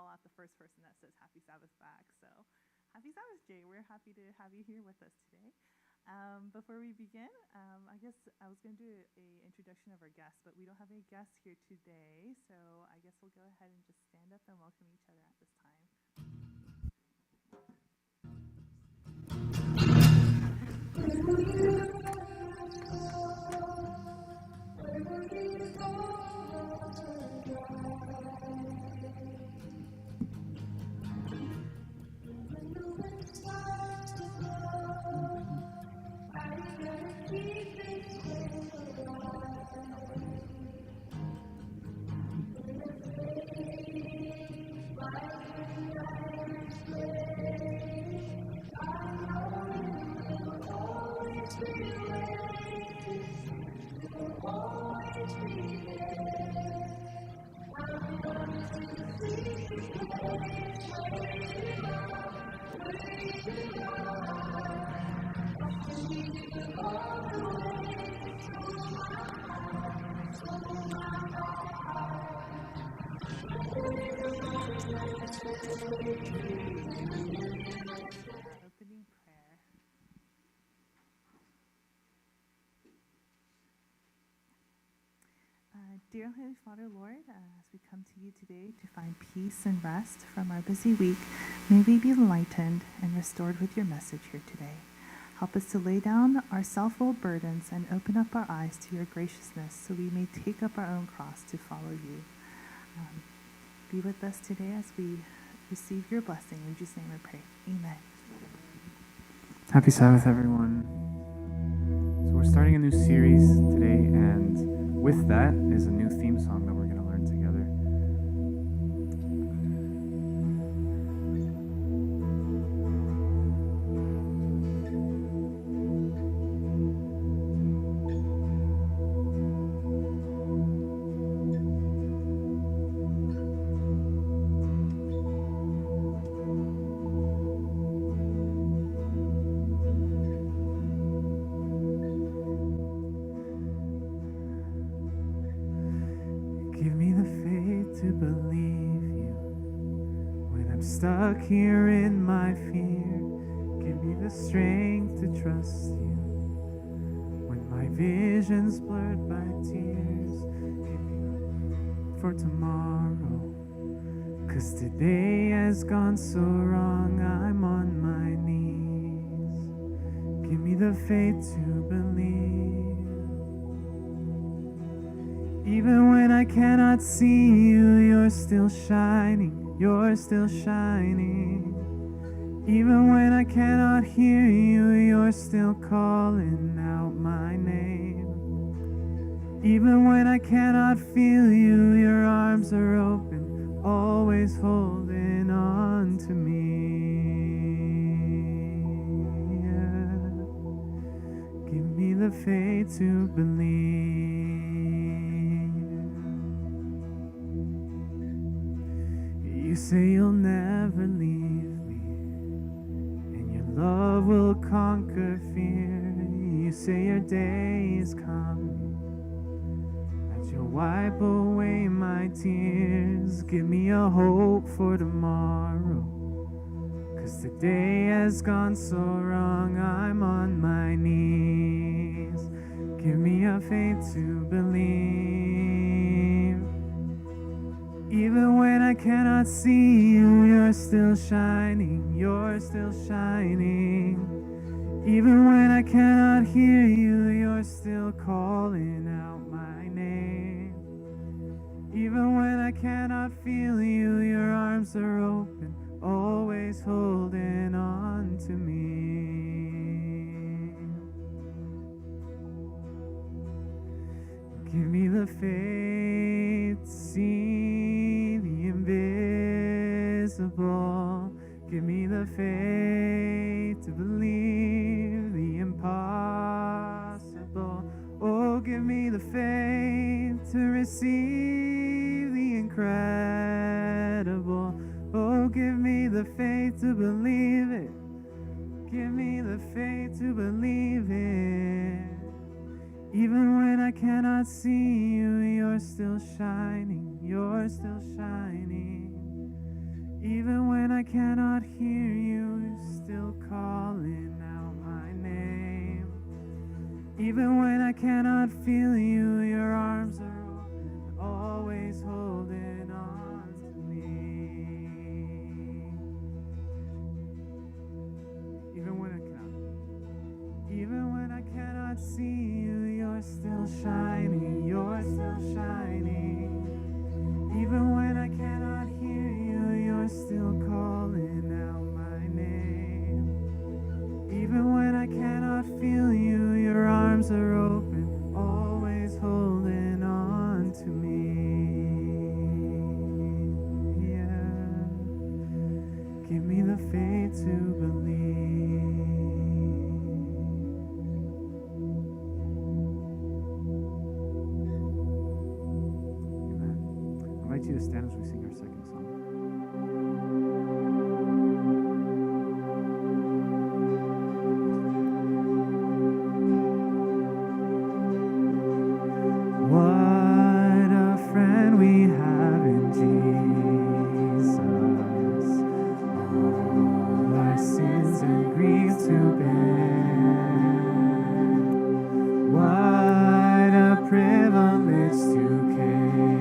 call out the first person that says Happy Sabbath back. So Happy Sabbath, Jay. We're happy to have you here with us today. Before we begin, I guess I was going to do a introduction of our guests, but we don't have any guests here today. So I guess we'll go ahead and just stand up and welcome each other at this time. Opening prayer. Dear Holy Father, Lord, as we come to you today to find peace and rest from our busy week, may we be enlightened and restored with your message here today. Help us to lay down our self-willed burdens and open up our eyes to your graciousness so we may take up our own cross to follow you. Be with us today as we receive your blessing. In Jesus' name I pray. Amen. Happy Sabbath, everyone. So we're starting a new series today, and with that is a new theme song that we're going to learn together. Give me the faith to believe you when I'm stuck here in my fear. Give me the strength to trust you when my vision's blurred by tears. Give me for tomorrow, 'cause today has gone so wrong. I'm on my knees. Give me the faith to believe. Even when I cannot see you, you're still shining, you're still shining. Even when I cannot hear you, you're still calling out my name. Even when I cannot feel you, your arms are open, always holding on to me. Yeah. Give me the faith to believe. You say you'll never leave me, and your love will conquer fear. You say your day is coming, that you'll wipe away my tears. Give me a hope for tomorrow, 'cause today has gone so wrong. I'm on my knees. Give me a faith to believe. Even when I cannot see you, you're still shining, you're still shining. Even when I cannot hear you, you're still calling out my name. Even when I cannot feel you, your arms are open, always holding on to me. Give me the faith to see the invisible. Give me the faith to believe the impossible. Oh, give me the faith to receive the incredible. Oh, give me the faith to believe it. Give me the faith to believe it. Even when I cannot see you, you're still shining, you're still shining. I cannot hear you, you're still calling out my name. Even when I cannot feel you, your arms are open, always holding on to me. Even when I cannot see you, you're still shining, you're still shining. Even when I cannot hear you, you're still calling out my name. Even when I cannot feel you, your arms are open, always holding on to me. Yeah. Give me the faith to believe. Amen. I invite you to stand as we sing our second song. What a friend we have in Jesus. All our sins and grief to bear. What a privilege to carry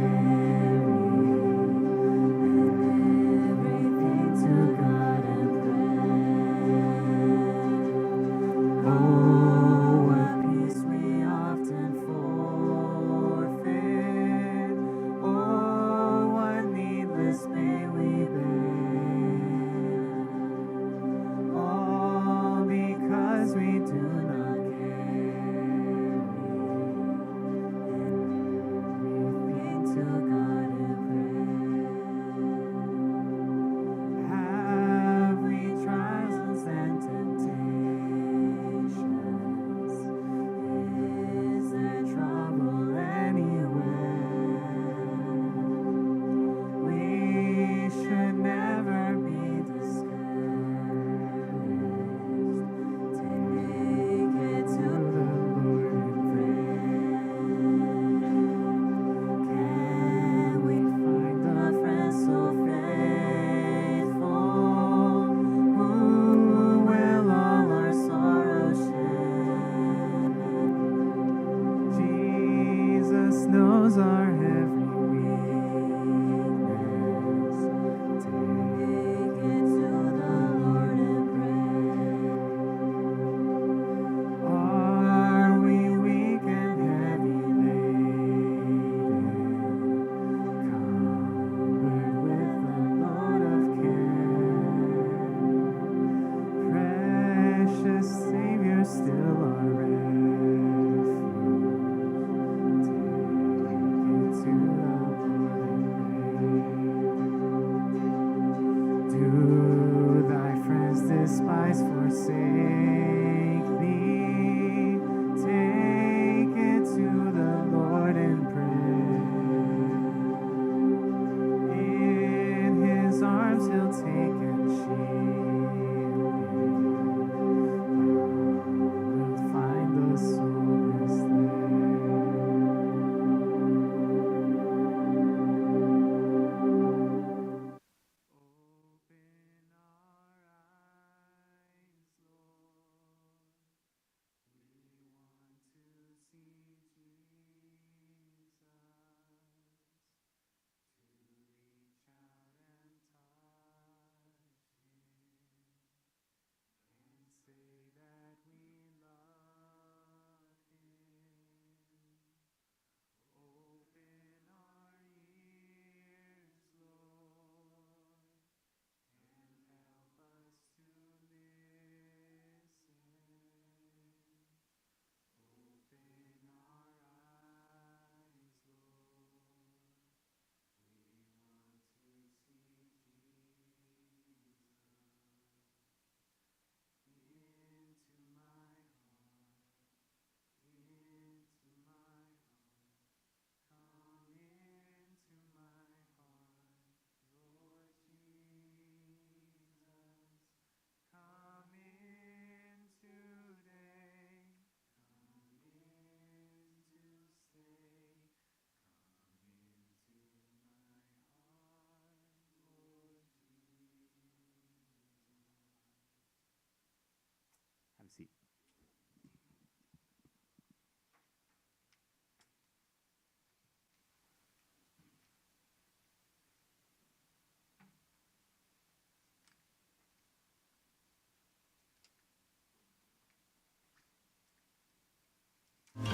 everything to God in prayer. Oh, what peace we often forfeit. Oh, what needless pain we bear. All because we do not carry everything to God in prayer. Have we trials and temptations? Is there trouble anywhere? We should never be discouraged. Take it to the Lord in prayer. Can we find a friend so faithful, who will all our sorrows share? Jesus knows our every weakness. Take it to the Lord in prayer. Are we weak and heavy laden, cumbered with a load of care? Precious Savior, still our refuge. Take it to the Lord in prayer. Do thy friends despise, forsake thee? Take it to the Lord in prayer. In his arms he'll take and shield thee. We'll find the solace there. Open our eyes, seat. Okay,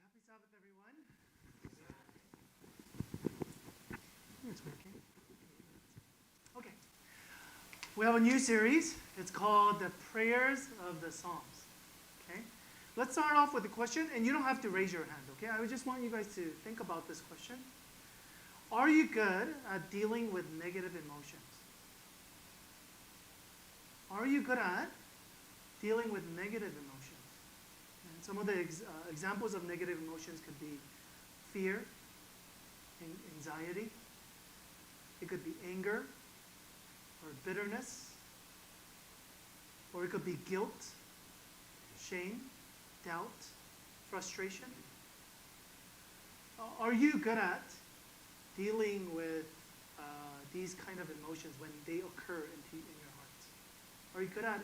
happy Sabbath, everyone. It's working. Okay, we have a new series. It's called The Prayers of the Psalms. Okay, let's start off with a question, and you don't have to raise your hand, okay? I just want you guys to think about this question. Are you good at dealing with negative emotions? Are you good at dealing with negative emotions? And some of the examples of negative emotions could be fear, anxiety. It could be anger or bitterness, or it could be guilt, shame, doubt, frustration. Are you good at dealing with these kind of emotions when they occur in your heart? Are you good at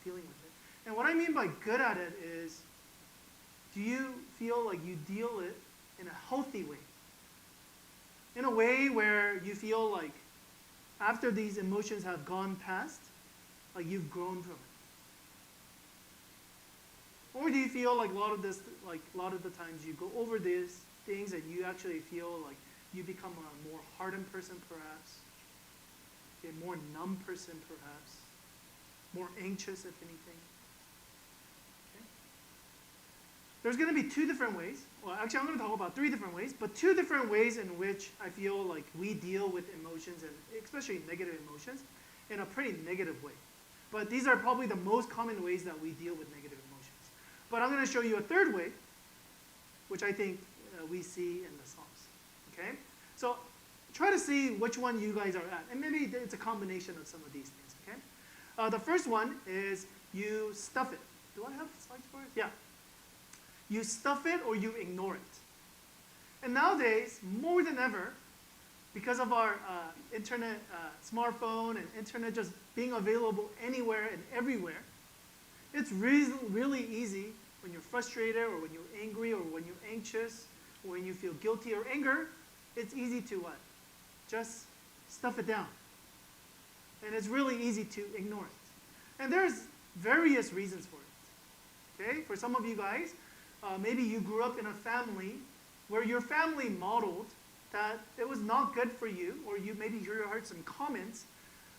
dealing with it? And what I mean by good at it is, do you feel like you deal it in a healthy way? In a way where you feel like after these emotions have gone past, like you've grown from it? Or do you feel like a lot of the times you go over these things and you actually feel like you become a more hardened person perhaps, a more numb person perhaps, more anxious if anything? Okay? There's going to be two different ways. Well, actually I'm going to talk about three different ways, but two different ways in which I feel like we deal with emotions, and especially negative emotions, in a pretty negative way. But these are probably the most common ways that we deal with negative emotions. But I'm going to show you a third way, which I think we see in the Psalms. Okay? So try to see which one you guys are at. And maybe it's a combination of some of these things. Okay? The first one is you stuff it. Do I have slides for it? Yeah. You stuff it or you ignore it. And nowadays, more than ever, because of our internet, smartphone, and internet just being available anywhere and everywhere, it's really easy when you're frustrated or when you're angry or when you're anxious or when you feel guilty or anger, it's easy to what? Just stuff it down. And it's really easy to ignore it. And there's various reasons for it. Okay? For some of you guys, maybe you grew up in a family where your family modeled that it was not good for you, or you maybe heard some comments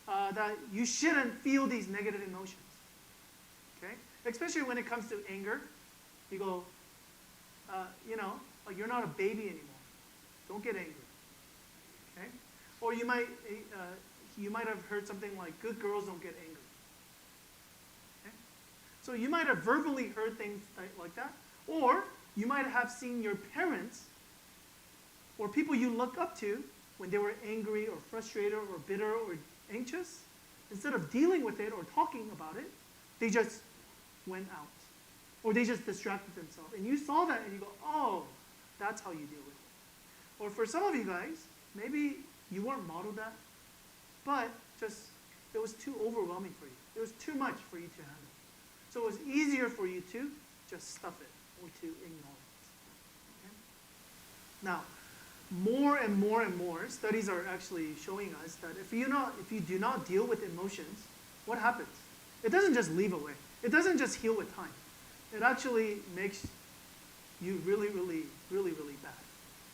that you shouldn't feel these negative emotions. Okay? Especially when it comes to anger, you go, like you're not a baby anymore. Don't get angry. Okay? Or you might have heard something like, good girls don't get angry. Okay? So you might have verbally heard things like that, or you might have seen your parents or people you look up to when they were angry or frustrated or bitter or anxious, instead of dealing with it or talking about it, they just went out. Or they just distracted themselves. And you saw that and you go, oh, that's how you deal with it. Or for some of you guys, maybe you weren't modeled that, but just it was too overwhelming for you. It was too much for you to handle. So it was easier for you to just stuff it or to ignore it. Okay? Now, more and more studies are actually showing us that if you do not deal with emotions, what happens? It doesn't just leave away. It doesn't just heal with time. It actually makes you really bad.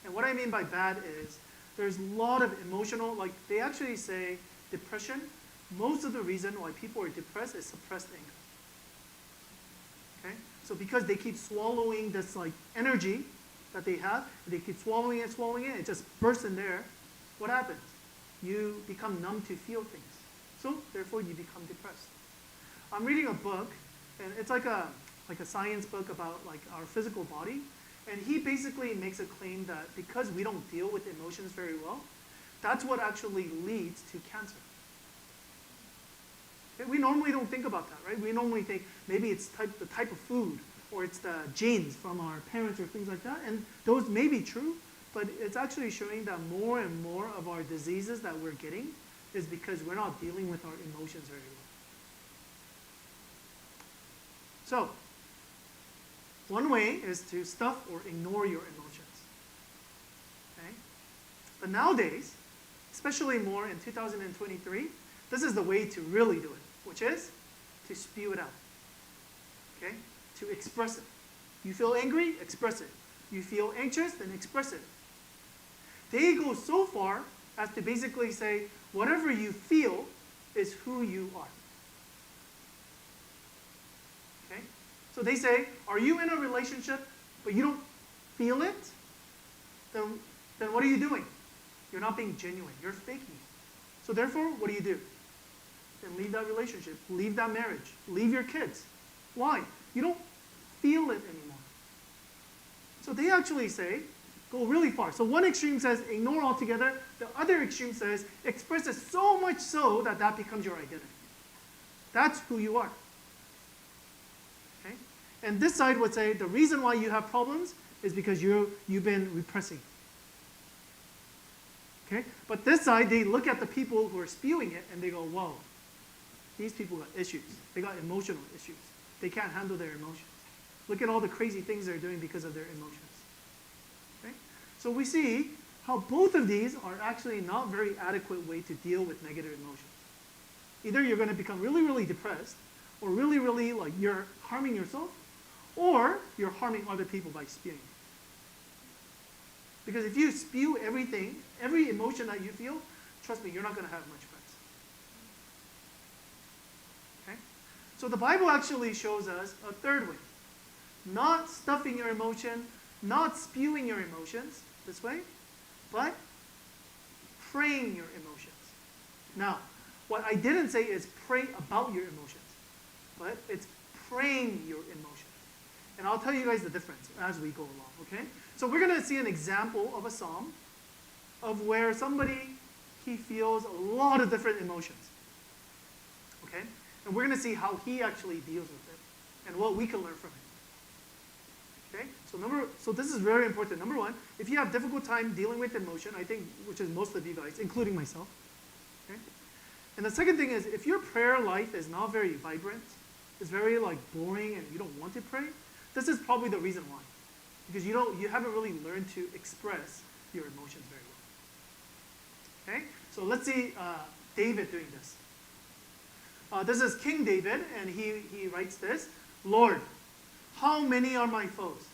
And what I mean by bad is there's a lot of emotional, like they actually say depression, most of the reason why people are depressed is suppressed anger. Okay? So because they keep swallowing this like energy, that they have, they keep swallowing it, it just bursts in there. What happens? You become numb to feel things. So therefore you become depressed. I'm reading a book, and it's like a science book about like our physical body. And he basically makes a claim that because we don't deal with emotions very well, that's what actually leads to cancer. Okay? We normally don't think about that, right? We normally think maybe it's the type of food, or it's the genes from our parents or things like that. And those may be true, but it's actually showing that more and more of our diseases that we're getting is because we're not dealing with our emotions very well. So, one way is to stuff or ignore your emotions. Okay? But nowadays, especially more in 2023, this is the way to really do it, which is to spew it out. Okay? To express it. You feel angry? Express it. You feel anxious? Then express it. They go so far as to basically say, whatever you feel is who you are. Okay? So they say, are you in a relationship but you don't feel it? Then what are you doing? You're not being genuine. You're faking it. So therefore, what do? Then leave that relationship. Leave that marriage. Leave your kids. Why? You don't feel it anymore. So they actually say, go really far. So one extreme says ignore altogether. The other extreme says express it so much so that that becomes your identity. That's who you are. Okay? And this side would say the reason why you have problems is because you've been repressing. Okay? But this side, they look at the people who are spewing it and they go, whoa, these people got issues. They got emotional issues. They can't handle their emotions. Look at all the crazy things they're doing because of their emotions. Okay? So we see how both of these are actually not very adequate way to deal with negative emotions. Either you're going to become really, really depressed, or really, really like you're harming yourself, or you're harming other people by spewing. Because if you spew everything, every emotion that you feel, trust me, you're not going to have much friends. Okay? So the Bible actually shows us a third way. Not stuffing your emotion, not spewing your emotions this way, but praying your emotions. Now, what I didn't say is pray about your emotions, but it's praying your emotions. And I'll tell you guys the difference as we go along, okay? So we're going to see an example of a psalm of where somebody, he feels a lot of different emotions, okay? And we're going to see how he actually deals with it and what we can learn from it. Okay? So this is very important. Number one, if you have difficult time dealing with emotion, I think, which is most of you guys, including myself. Okay? And the second thing is, if your prayer life is not very vibrant, it's very like boring and you don't want to pray, this is probably the reason why. Because you haven't really learned to express your emotions very well. Okay? So let's see David doing this. This is King David, and he writes this, Lord, how many are my foes?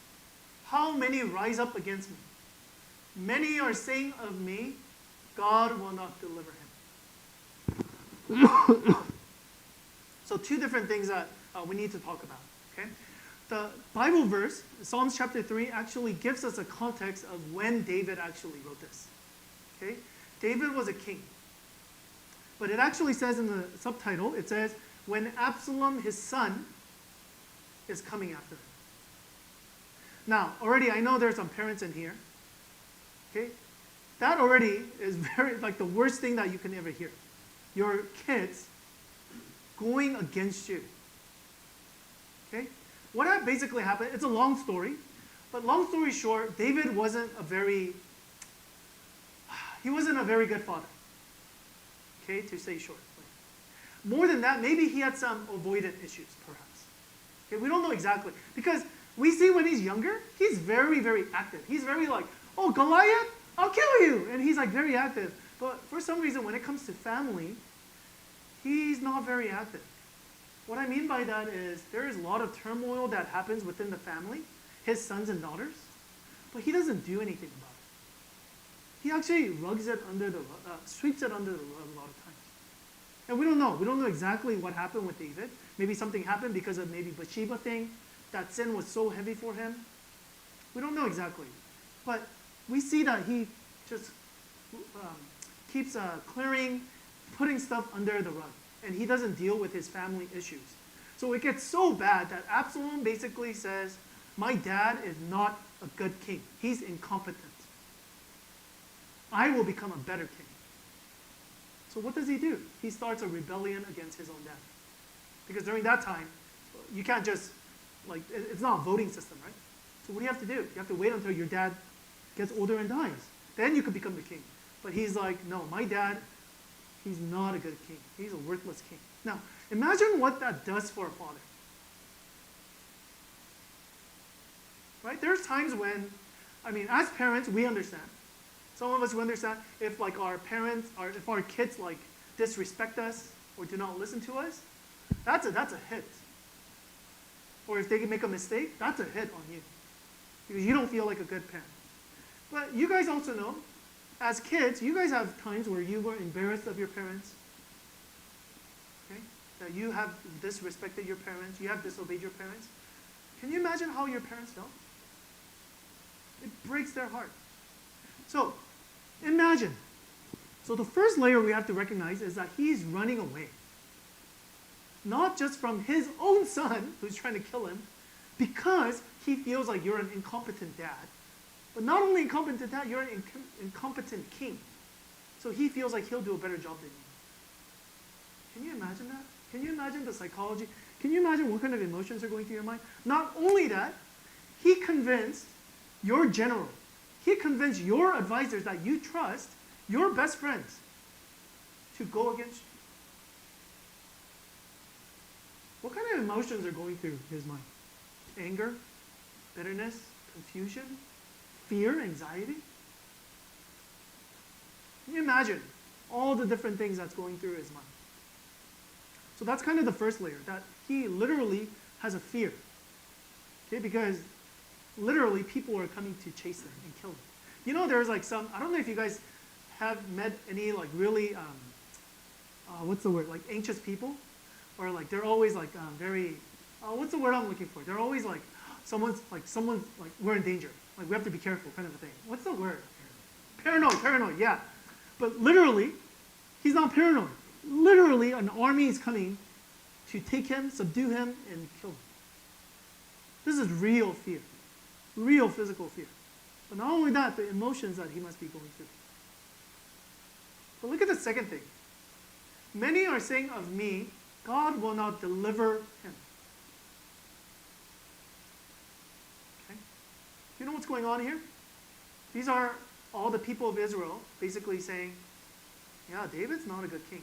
How many rise up against me? Many are saying of me, God will not deliver him. So two different things that we need to talk about. Okay? The Bible verse, Psalms chapter 3, actually gives us a context of when David actually wrote this. Okay? David was a king. But it actually says in the subtitle, it says, when Absalom, his son, is coming after him. Now, already I know there's some parents in here. Okay? That already is very, like the worst thing that you can ever hear. Your kids going against you. Okay? What had basically happened, it's a long story, but long story short, David wasn't a very good father. Okay, to say short. More than that, maybe he had some avoidant issues, perhaps. Okay, we don't know exactly. Because we see when he's younger, he's very, very active. He's very like, oh, Goliath, I'll kill you. And he's like very active. But for some reason, when it comes to family, he's not very active. What I mean by that is there is a lot of turmoil that happens within the family, his sons and daughters, but he doesn't do anything about it. He actually sweeps it under the rug a lot of times. And we don't know. We don't know exactly what happened with David. Maybe something happened because of maybe Bathsheba thing. That sin was so heavy for him. We don't know exactly. But we see that he just keeps clearing, putting stuff under the rug, and he doesn't deal with his family issues. So it gets so bad that Absalom basically says, my dad is not a good king. He's incompetent. I will become a better king. So what does he do? He starts a rebellion against his own dad. Because during that time, you can't just, it's not a voting system, right? So what do you have to do? You have to wait until your dad gets older and dies. Then you could become the king. But he's like, no, my dad, he's not a good king. He's a worthless king. Now, imagine what that does for a father. Right? There's times when, as parents, we understand. Some of us who understand if our parents, or if our kids disrespect us or do not listen to us, that's a hit. Or if they make a mistake, that's a hit on you. Because you don't feel like a good parent. But you guys also know, as kids, you guys have times where you were embarrassed of your parents. Okay? That you have disrespected your parents, you have disobeyed your parents. Can you imagine how your parents felt? It breaks their heart. So, imagine. So the first layer we have to recognize is that he's running away. Not just from his own son, who's trying to kill him, because he feels like you're an incompetent dad. But not only incompetent dad, you're an incompetent king. So he feels like he'll do a better job than you. Can you imagine that? Can you imagine the psychology? Can you imagine what kind of emotions are going through your mind? Not only that, he convinced your general, he convinced your advisors that you trust, your best friends, to go against you. What kind of emotions are going through his mind? Anger, bitterness, confusion, fear, anxiety? Can you imagine all the different things that's going through his mind? So that's kind of the first layer, that he literally has a fear. Okay, because literally people are coming to chase him and kill him. You know, there's I don't know if you guys have met any really, what's the word, anxious people? Or they're always very, what's the word I'm looking for? They're always someone's we're in danger. We have to be careful kind of a thing. What's the word? Paranoid, yeah. But literally, he's not paranoid. Literally, an army is coming to take him, subdue him, and kill him. This is real fear. Real physical fear. But not only that, the emotions that he must be going through. But look at the second thing. Many are saying of me, God will not deliver him. Okay? Do you know what's going on here? These are all the people of Israel basically saying, yeah, David's not a good king.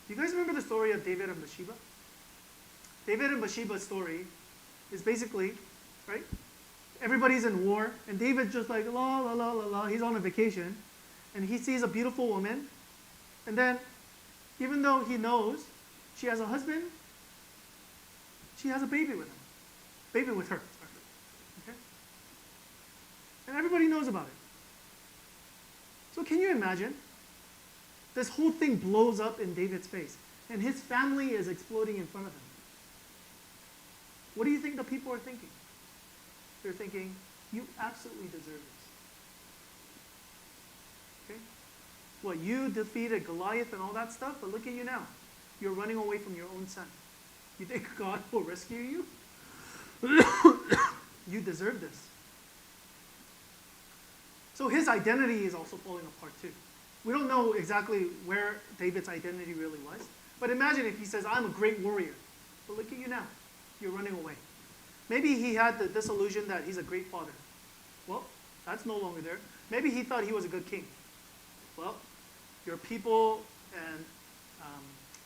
Do you guys remember the story of David and Bathsheba? David and Bathsheba's story is basically, right? Everybody's in war, and David's just la la la la la. He's on a vacation, and he sees a beautiful woman, and then, even though he knows she has a husband, she has a baby with him. Baby with her. Okay? And everybody knows about it. So can you imagine? This whole thing blows up in David's face, and his family is exploding in front of him. What do you think the people are thinking? They're thinking, you absolutely deserve this. Okay? What, you defeated Goliath and all that stuff, but look at you now. You're running away from your own son. You think God will rescue you? You deserve this. So his identity is also falling apart too. We don't know exactly where David's identity really was. But imagine if he says, I'm a great warrior. But look at you now. You're running away. Maybe he had the disillusion that he's a great father. Well, that's no longer there. Maybe he thought he was a good king. Well, your people and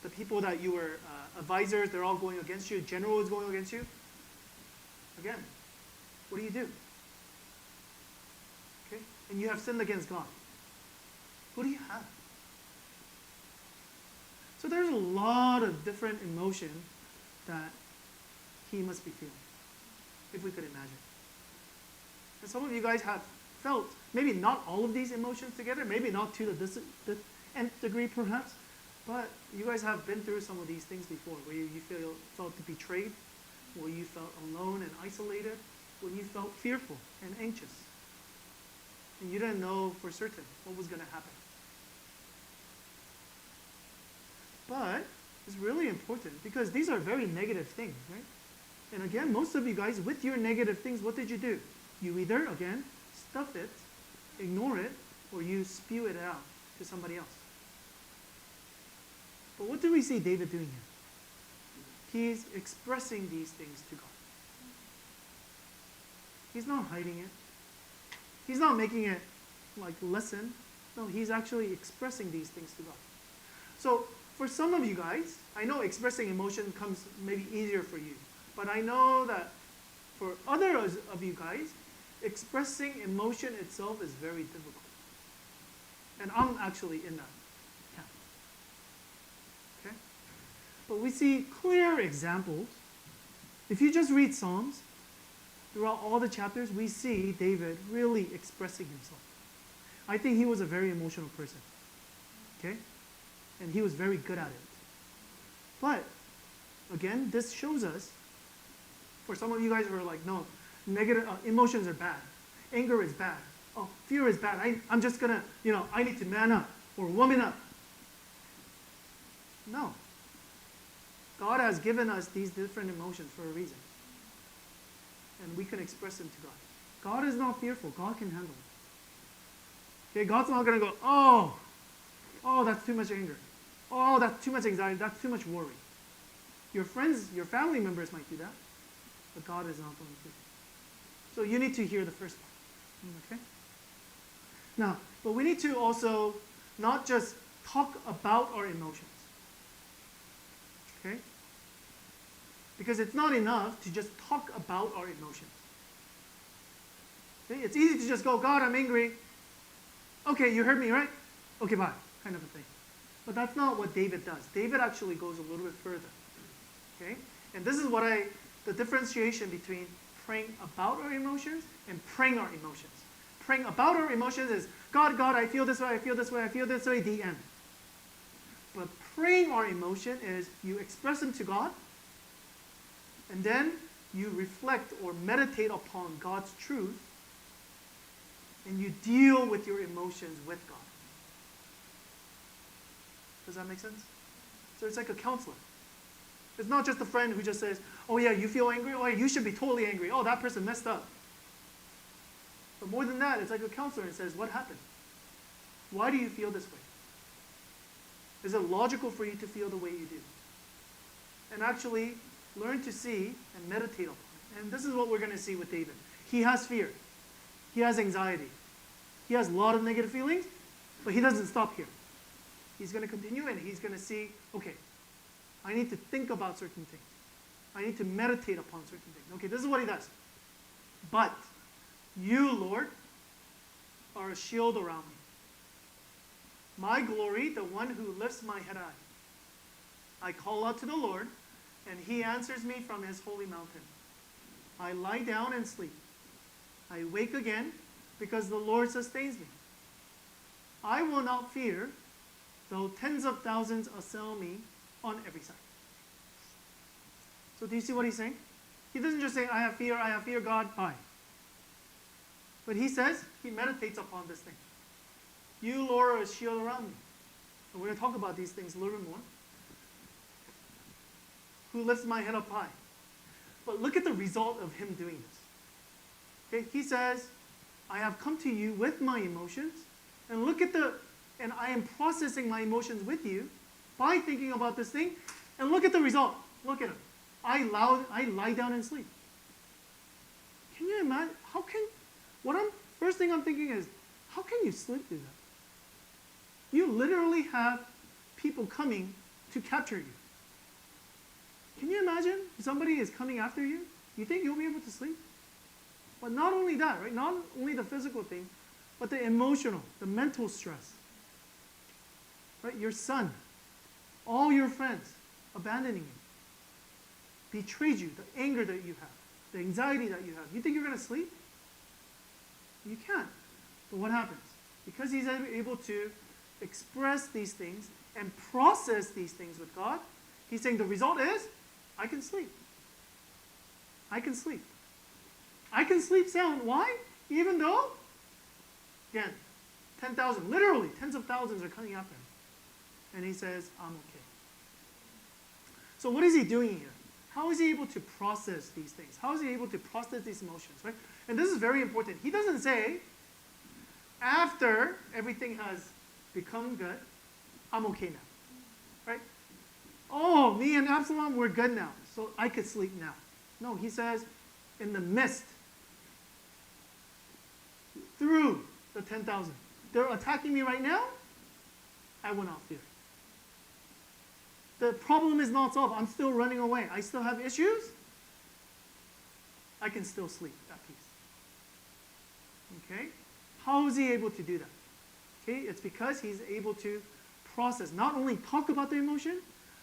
the people that you were advisors, they're all going against you. General is going against you. Again, what do you do? Okay? And you have sinned against God. What do you have? So there's a lot of different emotion that he must be feeling, if we could imagine. And some of you guys have felt, maybe not all of these emotions together, maybe not to the nth degree perhaps, but you guys have been through some of these things before, where you felt betrayed, where you felt alone and isolated, when you felt fearful and anxious. and you didn't know for certain what was going to happen. But it's really important because these are very negative things, right? And again, most of you guys, with your negative things, what did you do? You either, again, stuff it, ignore it, or you spew it out to somebody else. But what do we see David doing here? He's expressing these things to God. He's not hiding it. He's not making it like lessen. No, he's actually expressing these things to God. So for some of you guys, I know expressing emotion comes maybe easier for you. But I know that for others of you guys, expressing emotion itself is very difficult. And I'm actually in that camp. Okay? But we see clear examples. If you just read Psalms, throughout all the chapters, we see David really expressing himself. I think he was a very emotional person. Okay? And he was very good at it. But, again, this shows us, for some of you guys who are like, no, negative emotions are bad. Anger is bad. Oh, fear is bad. I'm just going to, I need to man up or woman up. No. God has given us these different emotions for a reason. And we can express them to God. God is not fearful. God can handle it. Okay, God's not going to go, oh, that's too much anger. Oh, that's too much anxiety. That's too much worry. Your friends, your family members might do that. But God is not going to. So you need to hear the first part. Okay? Now, but we need to also not just talk about our emotions. Okay? Because it's not enough to just talk about our emotions. Okay? It's easy to just go, God, I'm angry. Okay, you heard me, right? Okay, bye, kind of a thing. But that's not what David does. David actually goes a little bit further. Okay? And this is what the differentiation between praying about our emotions and praying our emotions. Praying about our emotions is, God, I feel this way, I feel this way, I feel this way, the end. But praying our emotion is you express them to God, and then you reflect or meditate upon God's truth, and you deal with your emotions with God. Does that make sense? So it's like a counselor. It's not just a friend who just says, oh yeah, you feel angry? Oh yeah, you should be totally angry. Oh, that person messed up. But more than that, it's like a counselor and says, what happened? Why do you feel this way? Is it logical for you to feel the way you do? And actually learn to see and meditate upon it. And this is what we're going to see with David. He has fear. He has anxiety. He has a lot of negative feelings, but he doesn't stop here. He's going to continue and he's going to see, okay, I need to think about certain things. I need to meditate upon certain things. Okay, this is what he does. But you, Lord, are a shield around me. My glory, the one who lifts my head high. I call out to the Lord, and he answers me from his holy mountain. I lie down and sleep. I wake again because the Lord sustains me. I will not fear, though tens of thousands assail me on every side. So do you see what he's saying? He doesn't just say, I have fear, God, bye. But he says, he meditates upon this thing. You, Lord, are a shield around me. And we're going to talk about these things a little bit more. Who lifts my head up high. But look at the result of him doing this. Okay, he says, I have come to you with my emotions, and and I am processing my emotions with you by thinking about this thing, and look at the result. Look at him. I lie down and sleep. Can you imagine? First thing I'm thinking is, how can you sleep through that? You literally have people coming to capture you. Can you imagine if somebody is coming after you? You think you'll be able to sleep? But not only that, right? Not only the physical thing, but the emotional, the mental stress. Right? Your son, all your friends abandoning you, betrayed you, the anger that you have, the anxiety that you have. You think you're going to sleep? You can't. But what happens? Because he's able to express these things and process these things with God, he's saying the result is, I can sleep. I can sleep. I can sleep sound. Why? Even though Again, 10,000, literally tens of thousands are coming after him. And he says, I'm okay. So what is he doing here? How is he able to process these things? How is he able to process these emotions, right? And this is very important. He doesn't say, after everything has become good, I'm okay now, right? Oh, me and Absalom, we're good now, so I could sleep now. No, he says, in the midst, through the 10,000, they're attacking me right now, I will not fear. The problem is not solved. I'm still running away. I still have issues. I can still sleep at peace. Okay? How is he able to do that? Okay, it's because he's able to process, not only talk about the emotion,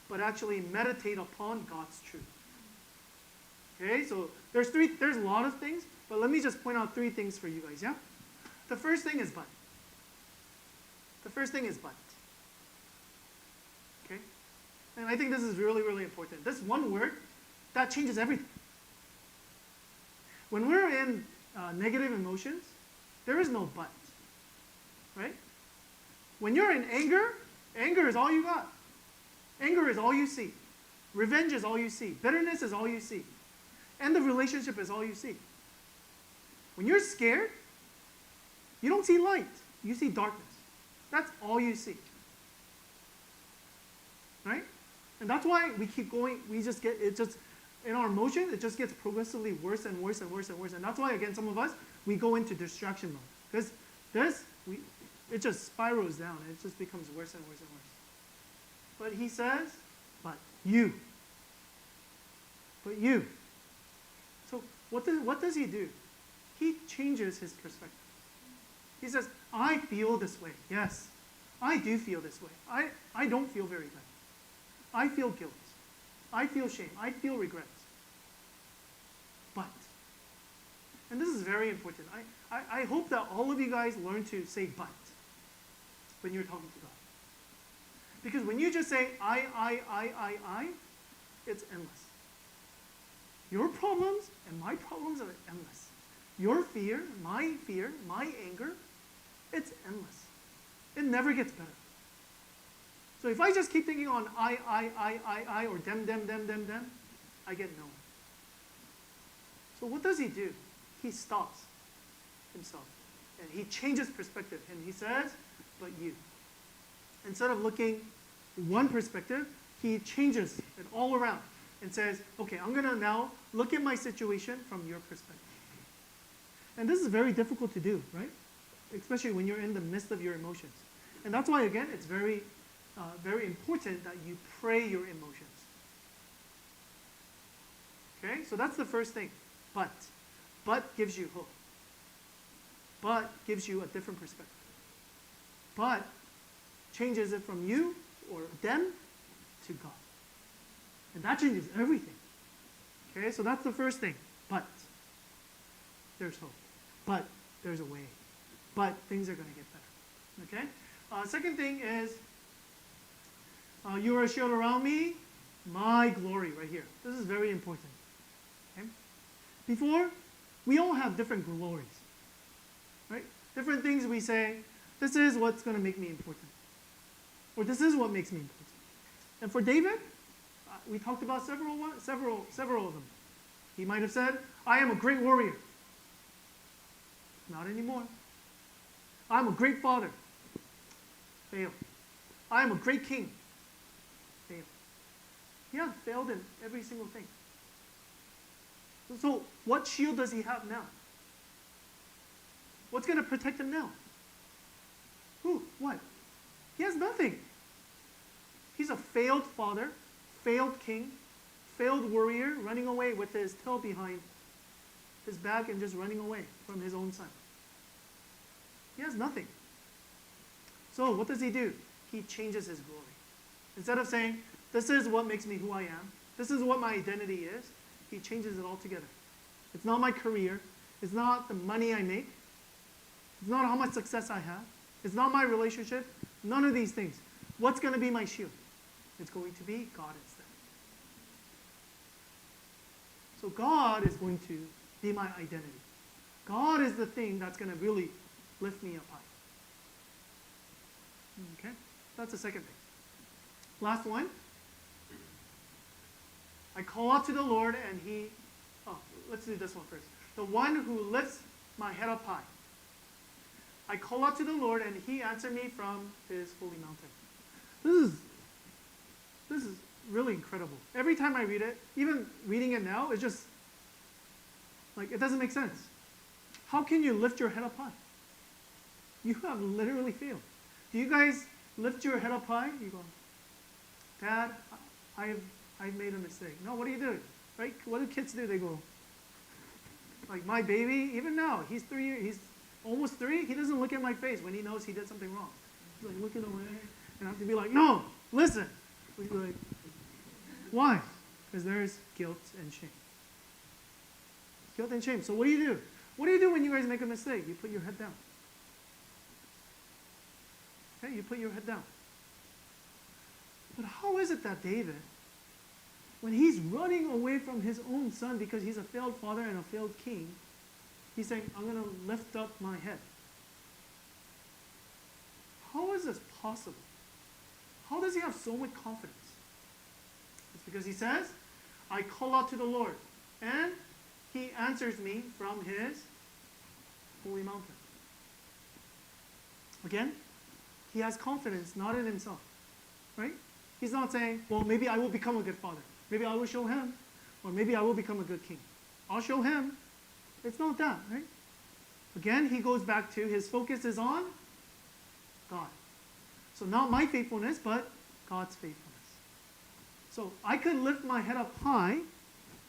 but actually meditate upon God's truth. Okay, so there's a lot of things, but let me just point out 3 things for you guys, yeah? The first thing is but. The first thing is but. Okay? And I think this is really, really important. This one word, that changes everything. When we're in negative emotions, there is no but. Right? When you're in anger, anger is all you got. Anger is all you see. Revenge is all you see. Bitterness is all you see. End of relationship is all you see. When you're scared, you don't see light. You see darkness. That's all you see. Right? And that's why we keep going, in our emotions, it just gets progressively worse and worse and worse and worse. And that's why, again, some of us, we go into distraction mode. Because it just spirals down. It just becomes worse and worse and worse. But he says, but you. But you. So what does he do? He changes his perspective. He says, I feel this way. Yes, I do feel this way. I don't feel very good. I feel guilt. I feel shame. I feel regrets. But, and this is very important. I hope that all of you guys learn to say but when you're talking to God. Because when you just say I, it's endless. Your problems and my problems are endless. Your fear, my anger, it's endless. It never gets better. So if I just keep thinking on I, or them, I get nowhere. So what does he do? He stops himself. And he changes perspective. And he says, but you. Instead of looking one perspective, he changes it all around and says, okay, I'm going to now look at my situation from your perspective. And this is very difficult to do, right? Especially when you're in the midst of your emotions. And that's why, again, it's very important that you pray your emotions. Okay, so that's the first thing. But gives you hope. But gives you a different perspective. But changes it from you or them to God. And that changes everything. Okay, so that's the first thing. But there's hope. But there's a way. But things are going to get better. Okay? Second thing is, you are a shield around me, my glory, right here. This is very important. Okay? Before, we all have different glories. Right? Different things we say, this is what's going to make me important. Or this is what makes me important. And for David, we talked about several of them. He might have said, I am a great warrior. Not anymore. I'm a great father. Failed. I am a great king. Failed. Yeah, failed in every single thing. So what shield does he have now? What's going to protect him now? Who? What? He has nothing. He's a failed father, failed king, failed warrior, running away with his tail behind his back and just running away from his own son. He has nothing. So what does he do? He changes his glory. Instead of saying, this is what makes me who I am, this is what my identity is, he changes it all together. It's not my career. It's not the money I make. It's not how much success I have. It's not my relationship. None of these things. What's going to be my shield? It's going to be God instead. So God is going to be my identity. God is the thing that's going to really lift me up high. Okay, that's the second thing. Last one. I call out to the Lord and let's do this one first. The one who lifts my head up high. I call out to the Lord and he answered me from his holy mountain. This is really incredible. Every time I read it, even reading it now, it's just like, it doesn't make sense. How can you lift your head up high? You have literally failed. Do you guys lift your head up high? You go, Dad, I've made a mistake. No, what do you do? Right? What do kids do? They go, like my baby, even now, he's almost 3, he doesn't look at my face when he knows he did something wrong. He's like looking away, and I have to be like, no, listen. We'd be like, why? Because there's guilt and shame. Guilt and shame. So what do you do? What do you do when you guys make a mistake? You put your head down. Okay, you put your head down. But how is it that David, when he's running away from his own son because he's a failed father and a failed king, he's saying, I'm going to lift up my head? How is this possible? How does he have so much confidence? It's because he says, I call out to the Lord, and he answers me from his holy mountain. Again, he has confidence not in himself, right? He's not saying, well, maybe I will become a good father. Maybe I will show him, or maybe I will become a good king. I'll show him. It's not that, right? Again, he goes back to his focus is on God. So not my faithfulness, but God's faithfulness. So I could lift my head up high,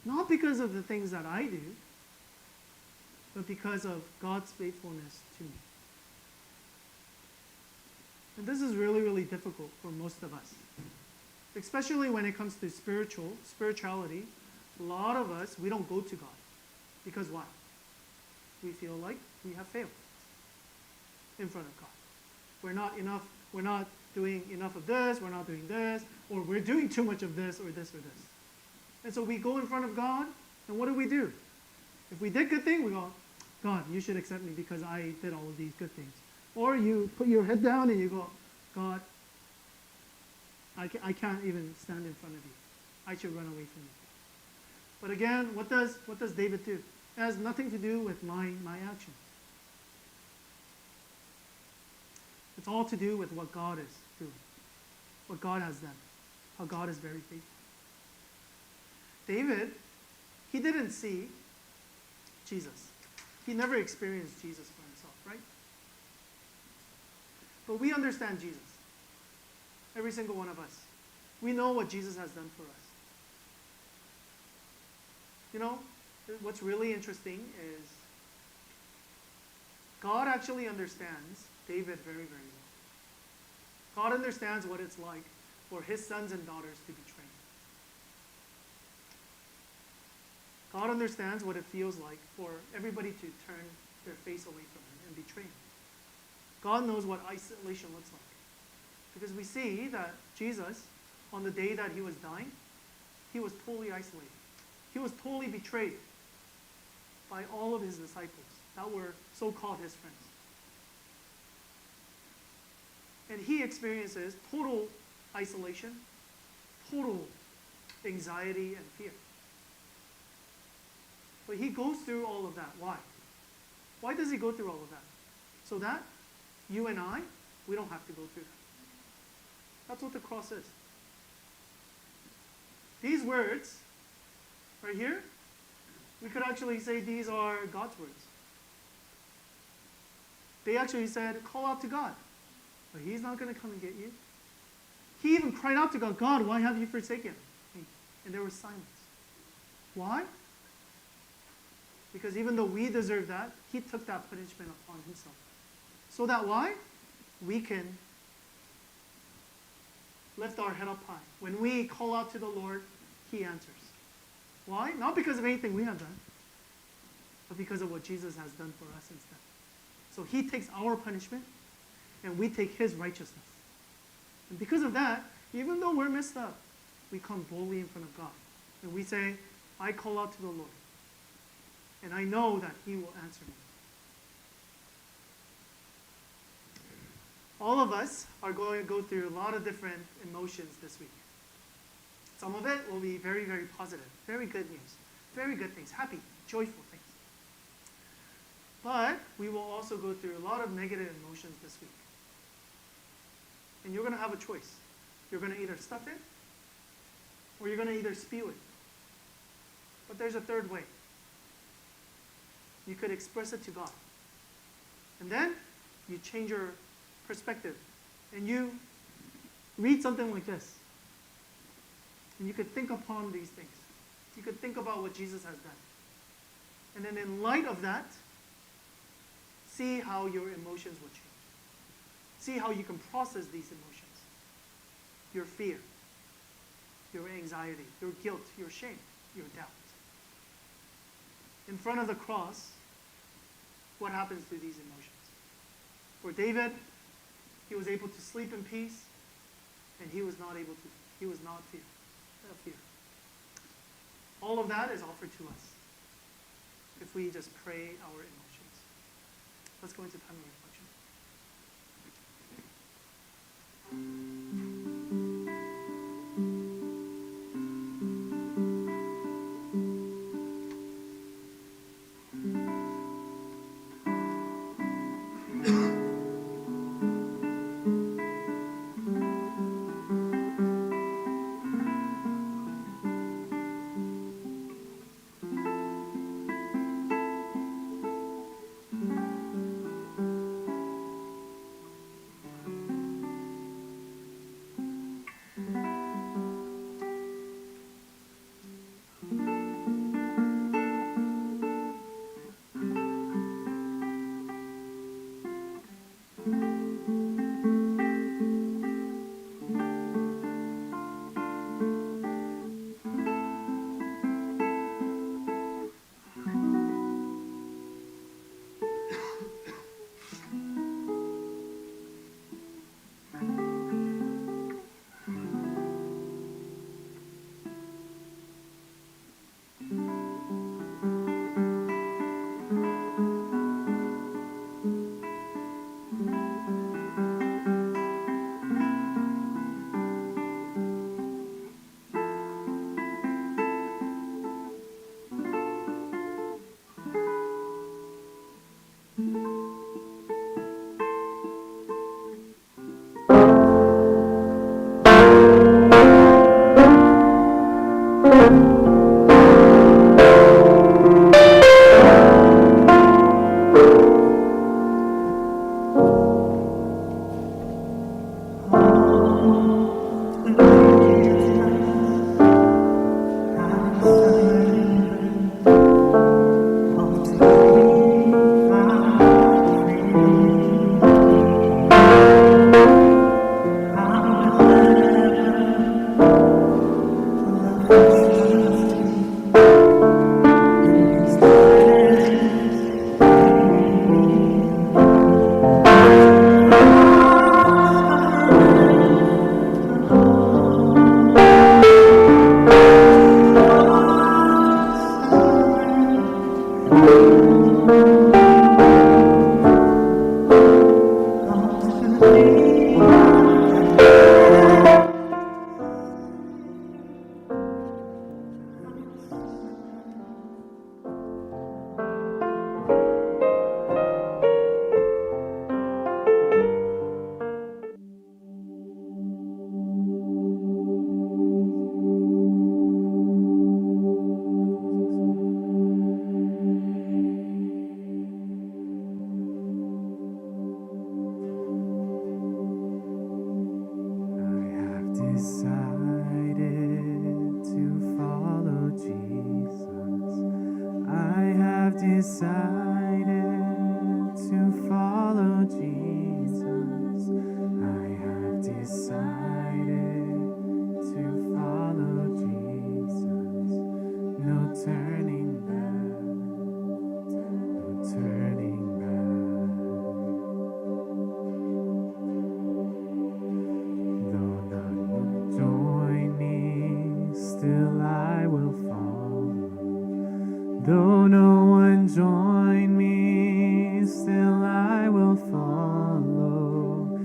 not because of the things that I do, but because of God's faithfulness to me. And this is really, really difficult for most of us. Especially when it comes to spirituality, a lot of us, we don't go to God. Because why? We feel like we have failed in front of God. We're not doing enough of this, we're not doing this, or we're doing too much of this or this or this. And so we go in front of God, and what do? If we did good things, we go, God, you should accept me because I did all of these good things. Or you put your head down and you go, God, I can't even stand in front of you. I should run away from you. But again, what does David do? It has nothing to do with my actions. It's all to do with what God is doing, what God has done, how God is very faithful. David, he didn't see Jesus. He never experienced Jesus for himself, right? But we understand Jesus. Every single one of us. We know what Jesus has done for us. You know, what's really interesting is God actually understands David very, very well. God understands what it's like for his sons and daughters to be trained. God understands what it feels like for everybody to turn their face away from him and betray him. God knows what isolation looks like. Because we see that Jesus, on the day that he was dying, he was totally isolated. He was totally betrayed by all of his disciples that were so-called his friends. And he experiences total isolation, total anxiety and fear. But he goes through all of that. Why? Why does he go through all of that? So that you and I, we don't have to go through that. That's what the cross is. These words, right here, we could actually say these are God's words. They actually said, call out to God. But he's not going to come and get you. He even cried out to God, God, why have you forsaken me? And there was silence. Why? Because even though we deserve that, he took that punishment upon himself. So that why? We can lift our head up high. When we call out to the Lord, he answers. Why? Not because of anything we have done, but because of what Jesus has done for us instead. So he takes our punishment, and we take his righteousness. And because of that, even though we're messed up, we come boldly in front of God. And we say, I call out to the Lord. And I know that he will answer me. All of us are going to go through a lot of different emotions this week. Some of it will be very, very positive, very good news, very good things, happy, joyful things. But we will also go through a lot of negative emotions this week. And you're going to have a choice. You're going to either stuff it, or you're going to either spew it. But there's a third way. You could express it to God. And then you change your perspective. And you read something like this. And you could think upon these things. You could think about what Jesus has done. And then in light of that, see how your emotions will change. See how you can process these emotions. Your fear, your anxiety, your guilt, your shame, your doubt. In front of the cross, what happens to these emotions? For David, he was able to sleep in peace, and he was not fear. All of that is offered to us if we just pray our emotions. Let's go into time of reflection. decided to follow Jesus. I have decided to follow Jesus. No turning back, no turning back. Though none will join me, still I will follow. Though no one join me, still I will follow.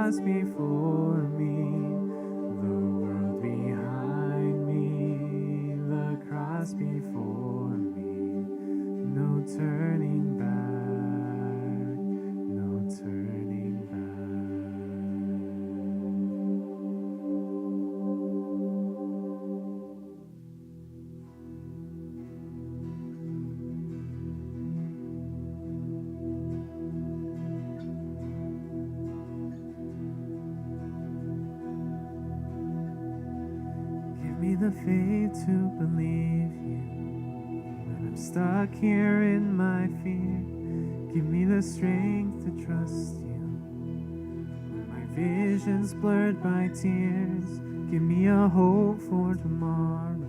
cross before me, the world behind me, the cross before me. No turning back, no turning back. Give me the faith to believe you when I'm stuck here in my fear. Give me the strength to trust you when my vision's blurred by tears. Give me a hope for tomorrow,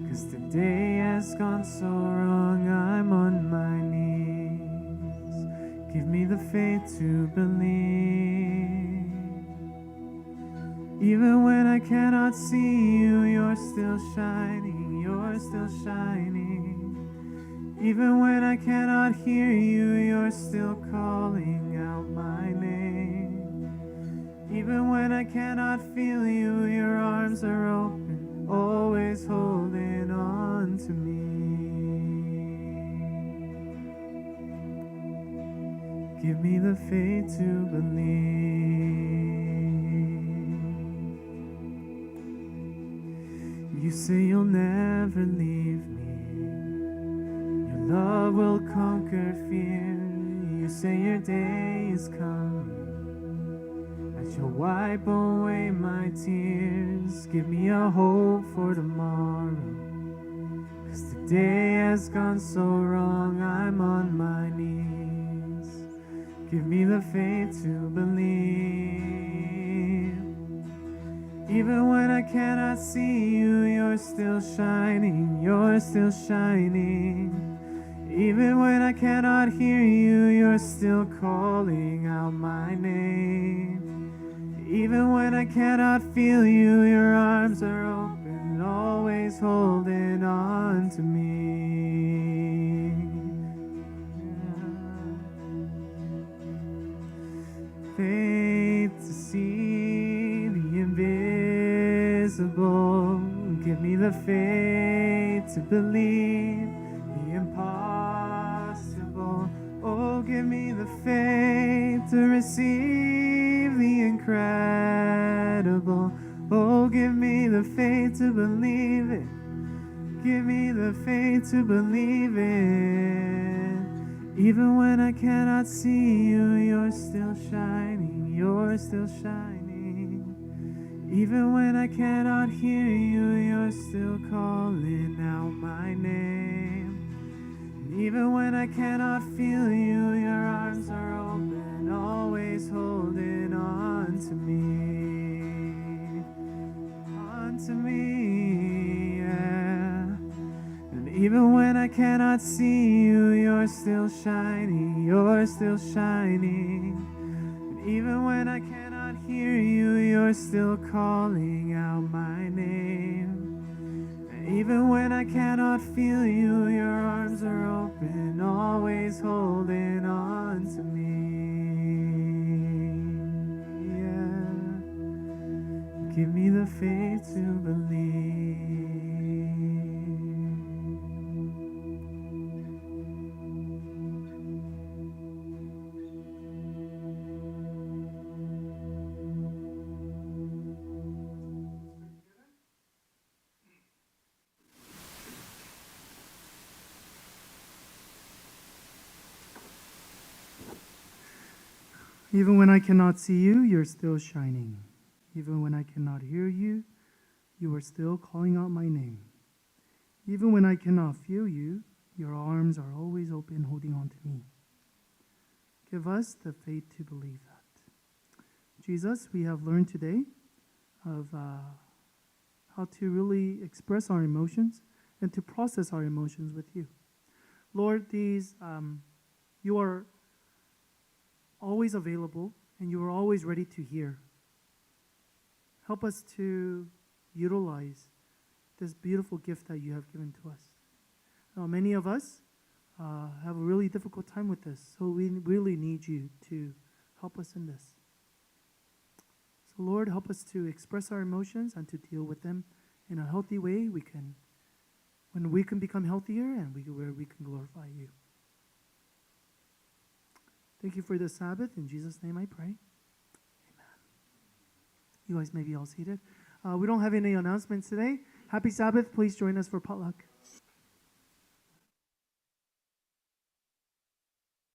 'cause today has gone so wrong. I'm on my knees. Give me the faith to believe. Even when I cannot see you, you're still shining, you're still shining. Even when I cannot hear you, you're still calling out my name. Even when I cannot feel you, your arms are open, always holding on to me. Give me the faith to believe. You say you'll never leave me. Your love will conquer fear. You say your day is coming, that you'll wipe away my tears. Give me a hope for tomorrow, 'cause today has gone so wrong. I'm on my knees. Give me the faith to believe. Even when I cannot see you, you're still shining, you're still shining. Even when I cannot hear you, you're still calling out my name. Even when I cannot feel you, your arms are open, always holding on to me. Faith to see the invisible. Give me the faith to believe the impossible. Oh, give me the faith to receive the incredible. Oh, give me the faith to believe it. Give me the faith to believe it. Even when I cannot see you, you're still shining, you're still shining. Even when I cannot hear you, you're still calling out my name. And even when I cannot feel you, your arms are open, always holding on to me. On to me, yeah. And even when I cannot see you, you're still shining, you're still shining. And even when I cannot hear you, you're still calling out my name. And even when I cannot feel you, your arms are open, always holding on to me. Yeah. Give me the faith to believe. Even when I cannot see you, you're still shining. Even when I cannot hear you, you are still calling out my name. Even when I cannot feel you, your arms are always open, holding on to me. Give us the faith to believe that. Jesus, we have learned today of how to really express our emotions and to process our emotions with you. Lord, you are always available and you are always ready to hear. Help us to utilize this beautiful gift that you have given to us. Many of us have a really difficult time with this, so we really need you to help us in this. So, Lord, help us to express our emotions and to deal with them in a healthy way. When we can become healthier and where we can glorify you. Thank you for the Sabbath. In Jesus' name I pray. Amen. You guys may be all seated. We don't have any announcements today. Happy Sabbath. Please join us for potluck.